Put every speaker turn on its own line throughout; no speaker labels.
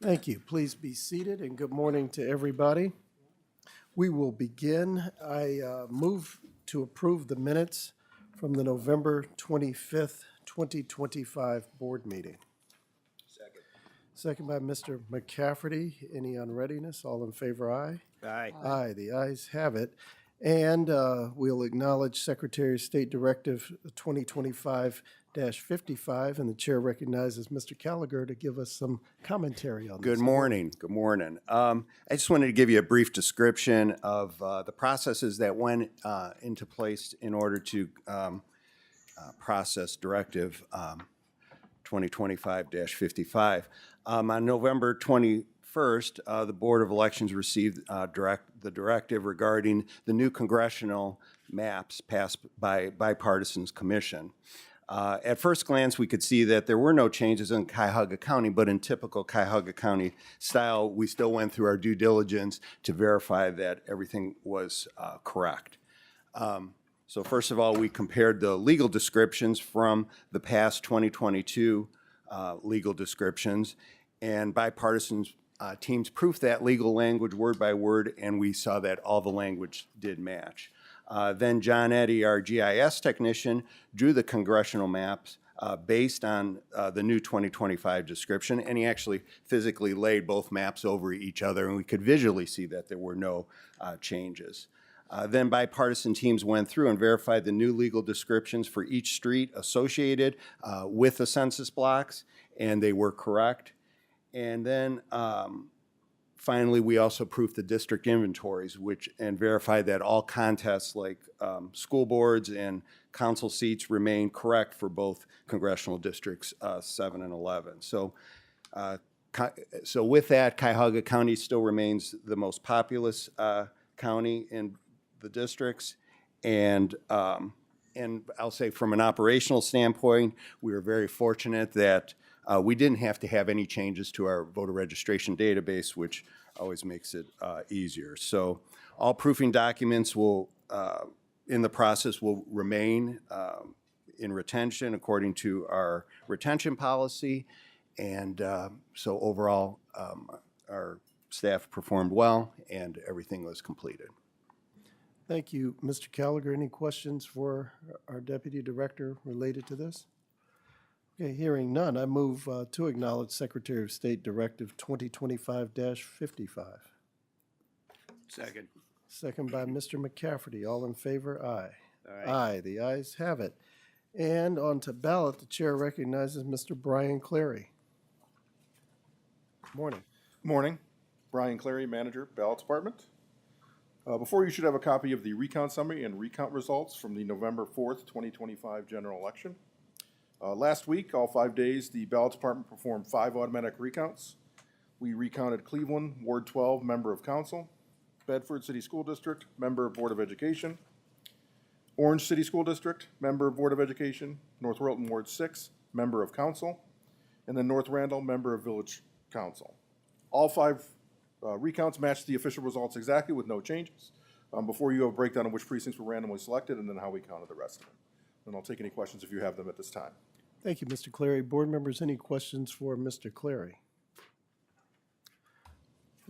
Thank you. Please be seated and good morning to everybody. We will begin. I move to approve the minutes from the November 25th, 2025 board meeting.
Second.
Second by Mr. McCafferty. Any unreadiness? All in favor, aye?
Aye.
Aye, the ayes have it. And we'll acknowledge Secretary of State Directive 2025-55, and the chair recognizes Mr. Gallagher to give us some commentary on this.
Good morning. Good morning. I just wanted to give you a brief description of the processes that went into place in order to process Directive 2025-55. On November 21st, the Board of Elections received the directive regarding the new congressional maps passed by Bipartisan Commission. At first glance, we could see that there were no changes in Cuyahoga County, but in typical Cuyahoga County style, we still went through our due diligence to verify that everything was correct. So first of all, we compared the legal descriptions from the past 2022 legal descriptions, and bipartisan teams proofed that legal language word by word, and we saw that all the language did match. Then John Eddy, our GIS technician, drew the congressional maps based on the new 2025 description, and he actually physically laid both maps over each other, and we could visually see that there were no changes. Then bipartisan teams went through and verified the new legal descriptions for each street associated with the census blocks, and they were correct. And then finally, we also proofed the district inventories, and verified that all contests like school boards and council seats remain correct for both congressional districts 7 and 11. So with that, Cuyahoga County still remains the most populous county in the districts, and I'll say from an operational standpoint, we were very fortunate that we didn't have to have any changes to our voter registration database, which always makes it easier. So all proofing documents will, in the process, will remain in retention according to our retention policy, and so overall, our staff performed well, and everything was completed.
Thank you, Mr. Gallagher. Any questions for our Deputy Director related to this? Okay, hearing none, I move to acknowledge Secretary of State Directive 2025-55.
Second.
Second by Mr. McCafferty. All in favor? Aye. Aye, the ayes have it. And on to ballot, the chair recognizes Mr. Brian Clary. Morning.
Morning. Brian Clary, Manager, Ballot Department. Before you should have a copy of the recount summary and recount results from the November 4th, 2025 general election. Last week, all 5 days, the Ballot Department performed 5 automatic recounts. We recounted Cleveland, Ward 12, Member of Council, Bedford City School District, Member of Board of Education, Orange City School District, Member of Board of Education, North Wilton, Ward 6, Member of Council, and then North Randall, Member of Village Council. All 5 recounts matched the official results exactly with no changes. Before you have a breakdown of which precincts were randomly selected and then how we counted the rest of them. And I'll take any questions if you have them at this time.
Thank you, Mr. Clary. Board members, any questions for Mr. Clary?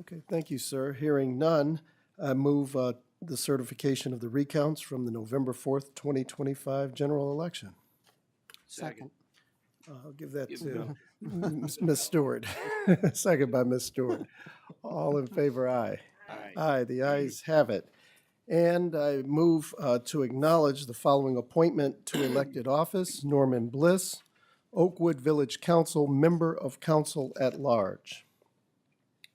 Okay, thank you, sir. Hearing none, I move the certification of the recounts from the November 4th, 2025 general election.
Second.
I'll give that to Ms. Stewart. Second by Ms. Stewart. All in favor, aye.
Aye.
Aye, the ayes have it. And I move to acknowledge the following appointment to elected office: Norman Bliss, Oakwood Village Council, Member of Council at Large.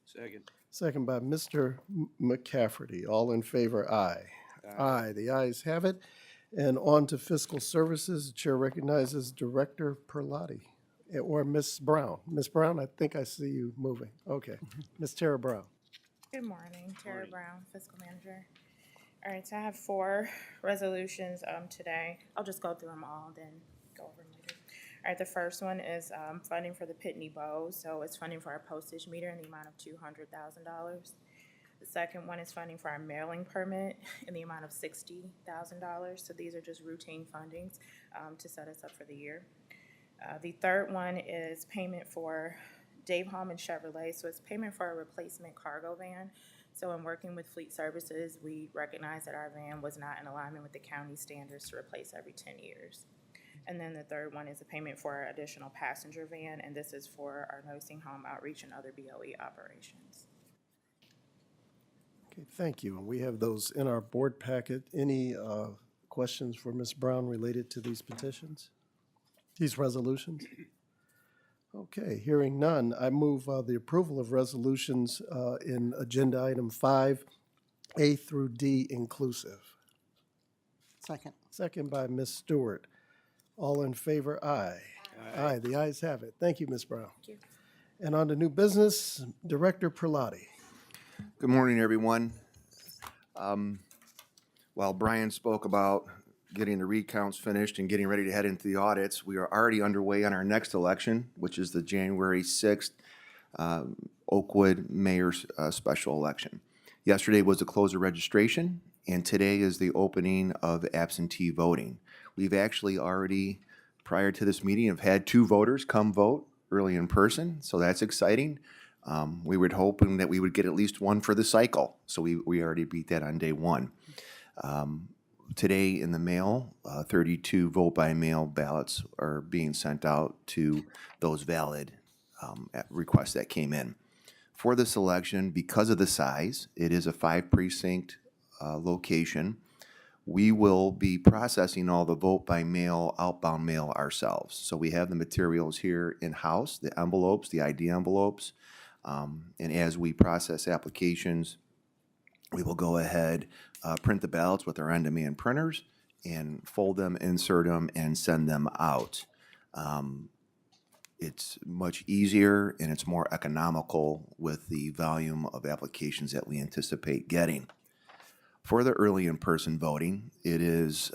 Second.
Second by Mr. McCafferty. All in favor, aye. Aye, the ayes have it. And on to Fiscal Services, the chair recognizes Director Perlotti, or Ms. Brown. Ms. Brown, I think I see you moving. Okay. Ms. Tara Brown.
Good morning, Tara Brown, Fiscal Manager. All right, so I have 4 resolutions today. I'll just go through them all, then go over them later. All right, the first one is funding for the Pitney Bowes, so it's funding for our postage meter in the amount of $200,000. The second one is funding for our mailing permit in the amount of $60,000. So these are just routine fundings to set us up for the year. The third one is payment for Dave Hallman Chevrolet, so it's payment for a replacement cargo van. So in working with Fleet Services, we recognized that our van was not in alignment with the county standards to replace every 10 years. And then the third one is a payment for our additional passenger van, and this is for our nursing home outreach and other BOE operations.
Okay, thank you. And we have those in our board packet. Any questions for Ms. Brown related to these petitions? These resolutions? Okay, hearing none, I move the approval of resolutions in agenda item 5, A through D inclusive.
Second.
Second by Ms. Stewart. All in favor, aye. Aye, the ayes have it. Thank you, Ms. Brown.
Thank you.
And on to new business, Director Perlotti.
Good morning, everyone. While Brian spoke about getting the recounts finished and getting ready to head into the audits, we are already underway on our next election, which is the January 6th Oakwood Mayor's special election. Yesterday was the close of registration, and today is the opening of absentee voting. We've actually already, prior to this meeting, have had 2 voters come vote early in person, so that's exciting. We were hoping that we would get at least 1 for the cycle, so we already beat that on day 1. Today in the mail, 32 vote-by-mail ballots are being sent out to those valid requests that came in. For this election, because of the size, it is a 5-precinct location. We will be processing all the vote-by-mail, outbound mail ourselves. So we have the materials here in-house, the envelopes, the ID envelopes, and as we process applications, we will go ahead, print the ballots with our on-demand printers, and fold them, insert them, and send them out. It's much easier and it's more economical with the volume of applications that we anticipate getting. For the early in-person voting, it is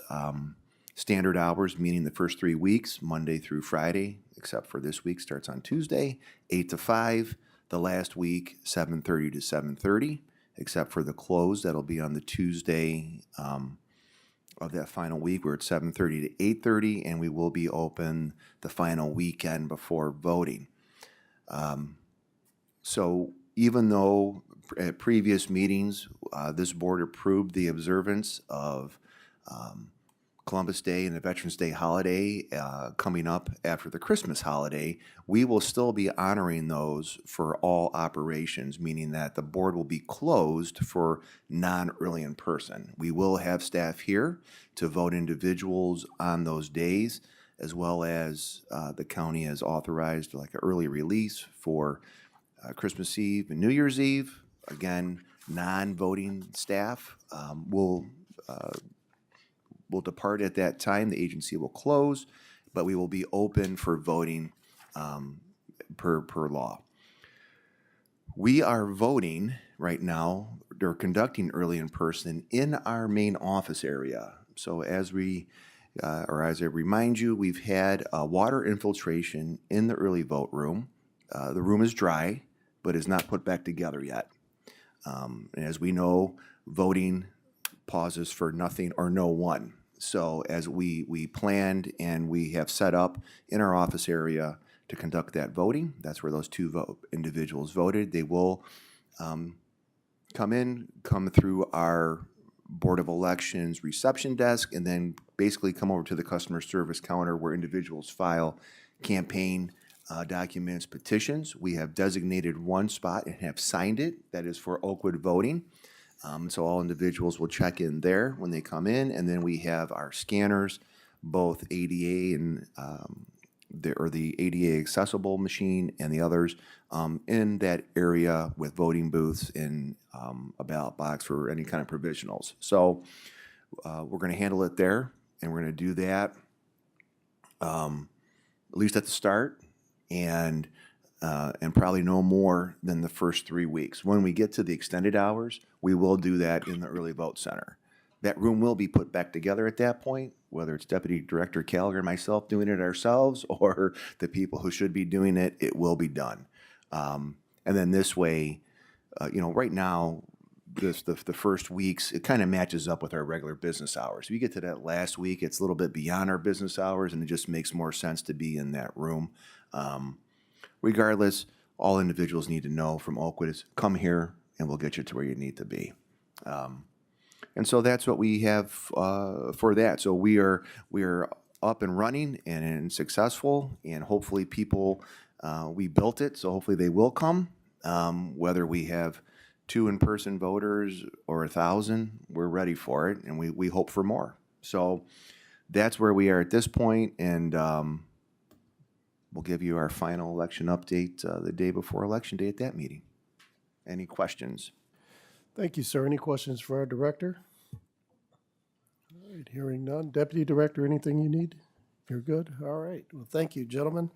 standard hours, meaning the first 3 weeks, Monday through Friday, except for this week, starts on Tuesday, 8 to 5. The last week, 7:30 to 7:30. Except for the close, that'll be on the Tuesday of that final week, where it's 7:30 to 8:30, and we will be open the final weekend before voting. So even though at previous meetings, this board approved the observance of Columbus Day and the Veterans Day holiday coming up after the Christmas holiday, we will still be honoring those for all operations, meaning that the board will be closed for non-early in person. We will have staff here to vote individuals on those days, as well as the county has authorized like an early release for Christmas Eve and New Year's Eve. Again, non-voting staff will depart at that time. The agency will close, but we will be open for voting per law. We are voting right now, or conducting early in person in our main office area. So as I remind you, we've had water infiltration in the early vote room. The room is dry, but is not put back together yet. And as we know, voting pauses for nothing or no one. So as we planned and we have set up in our office area to conduct that voting, that's where those 2 individuals voted. They will come through our Board of Elections reception desk, and then basically come over to the customer service counter where individuals file campaign documents, petitions. We have designated 1 spot and have signed it. That is for Oakwood voting. So all individuals will check in there when they come in, and then we have our scanners, both ADA and the ADA accessible machine and the others in that area with voting booths and a ballot box for any kind of provisionals. So we're going to handle it there, and we're going to do that at least at the start, and probably no more than the first 3 weeks. When we get to the extended hours, we will do that in the early vote center. That room will be put back together at that point, whether it's Deputy Director Gallagher and myself doing it ourselves or the people who should be doing it, it will be done. And then this way, right now, the first weeks, it kind of matches up with our regular business hours. If you get to that last week, it's a little bit beyond our business hours, and it just makes more sense to be in that room. Regardless, all individuals need to know from Oakwood is come here and we'll get you to where you need to be. And so that's what we have for that. So we are up and running and successful, and hopefully people, we built it, so hopefully they will come. Whether we have 2 in-person voters or 1,000, we're ready for it, and we hope for more. So that's where we are at this point, and we'll give you our final election update the day before Election Day at that meeting. Any questions?
Thank you, sir. Any questions for our director? All right, hearing none. Deputy Director, anything you need? You're good? All right. Well, thank you, gentlemen.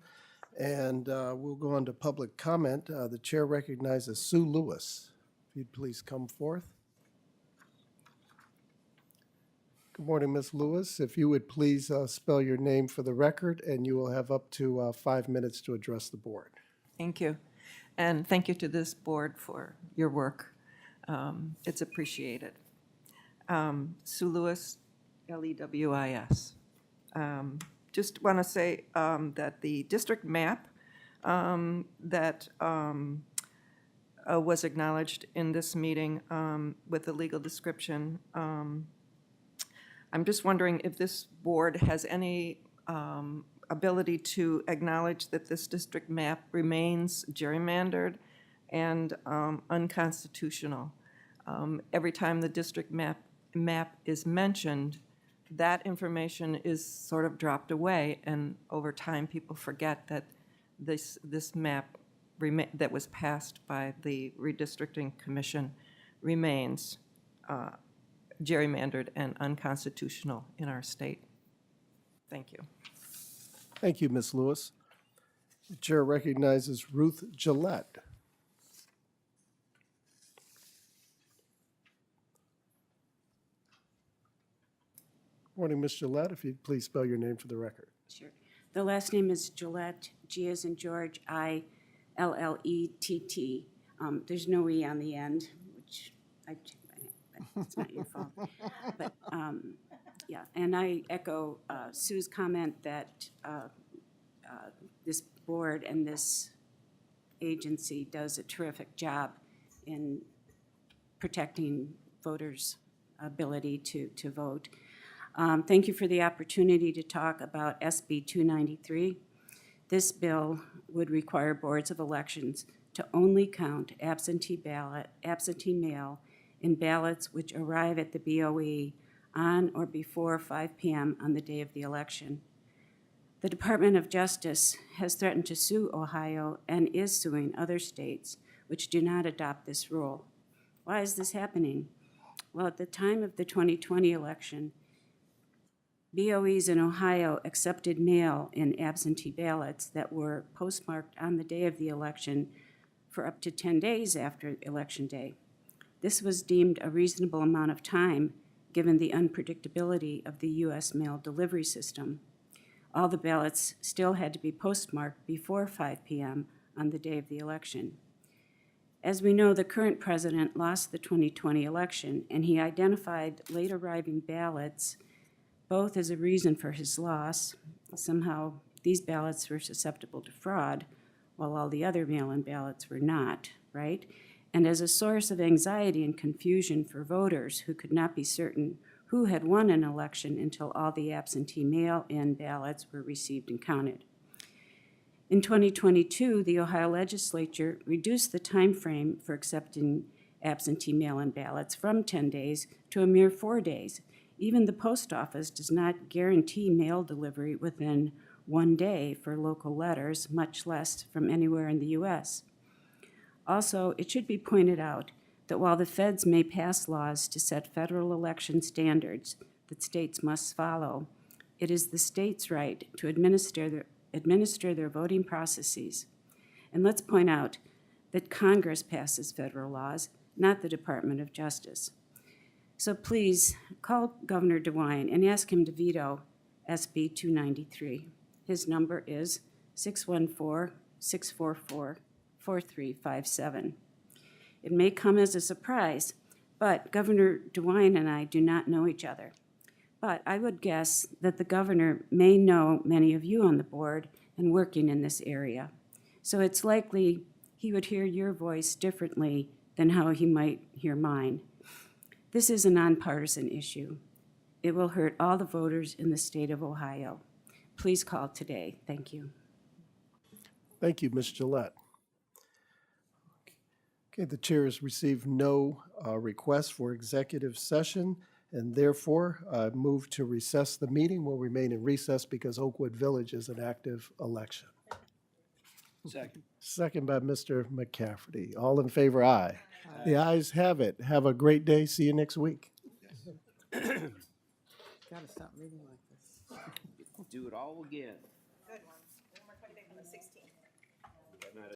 And we'll go on to public comment. The chair recognizes Sue Lewis. If you'd please come forth. Good morning, Ms. Lewis. If you would please spell your name for the record, and you will have up to 5 minutes to address the board.
Thank you. And thank you to this board for your work. It's appreciated. Sue Lewis, Lewis. Just want to say that the district map that was acknowledged in this meeting with the legal description, I'm just wondering if this board has any ability to acknowledge that this district map remains gerrymandered and unconstitutional. Every time the district map is mentioned, that information is sort of dropped away, and over time people forget that this map that was passed by the redistricting commission remains gerrymandered and unconstitutional in our state. Thank you.
Thank you, Ms. Lewis. The chair recognizes Ruth Gillette. Morning, Ms. Gillette. If you'd please spell your name for the record.
Sure. The last name is Gillette, G as in George, Illett. There's no E on the end, which it's not your fault. But, yeah, and I echo Sue's comment that this board and this agency does a terrific job in protecting voters' ability to vote. Thank you for the opportunity to talk about SB 293. This bill would require boards of elections to only count absentee mail in ballots which arrive at the BOE on or before 5 p.m. on the day of the election. The Department of Justice has threatened to sue Ohio and is suing other states which do not adopt this rule. Why is this happening? Well, at the time of the 2020 election, BOEs in Ohio accepted mail in absentee ballots that were postmarked on the day of the election for up to 10 days after Election Day. This was deemed a reasonable amount of time given the unpredictability of the U.S. mail delivery system. All the ballots still had to be postmarked before 5 p.m. on the day of the election. As we know, the current president lost the 2020 election, and he identified late arriving ballots both as a reason for his loss. Somehow these ballots were susceptible to fraud, while all the other mail-in ballots were not, right? And as a source of anxiety and confusion for voters who could not be certain who had won an election until all the absentee mail-in ballots were received and counted. In 2022, the Ohio legislature reduced the time frame for accepting absentee mail-in ballots from 10 days to a mere 4 days. Even the post office does not guarantee mail delivery within 1 day for local letters, much less from anywhere in the U.S. Also, it should be pointed out that while the feds may pass laws to set federal election standards that states must follow, it is the state's right to administer their voting processes. And let's point out that Congress passes federal laws, not the Department of Justice. So please call Governor DeWine and ask him to veto SB 293. His number is 614-644-4357. It may come as a surprise, but Governor DeWine and I do not know each other. But I would guess that the governor may know many of you on the board and working in this area. So it's likely he would hear your voice differently than how he might hear mine. This is a nonpartisan issue. It will hurt all the voters in the state of Ohio. Please call today. Thank you.
Thank you, Ms. Gillette. Okay, the chair has received no requests for executive session, and therefore I move to recess the meeting. Will remain in recess because Oakwood Village is an active election.
Second.
Second by Mr. McCafferty. All in favor, aye. The ayes have it. Have a great day. See you next week.
Gotta stop meeting like this.
Do it all again.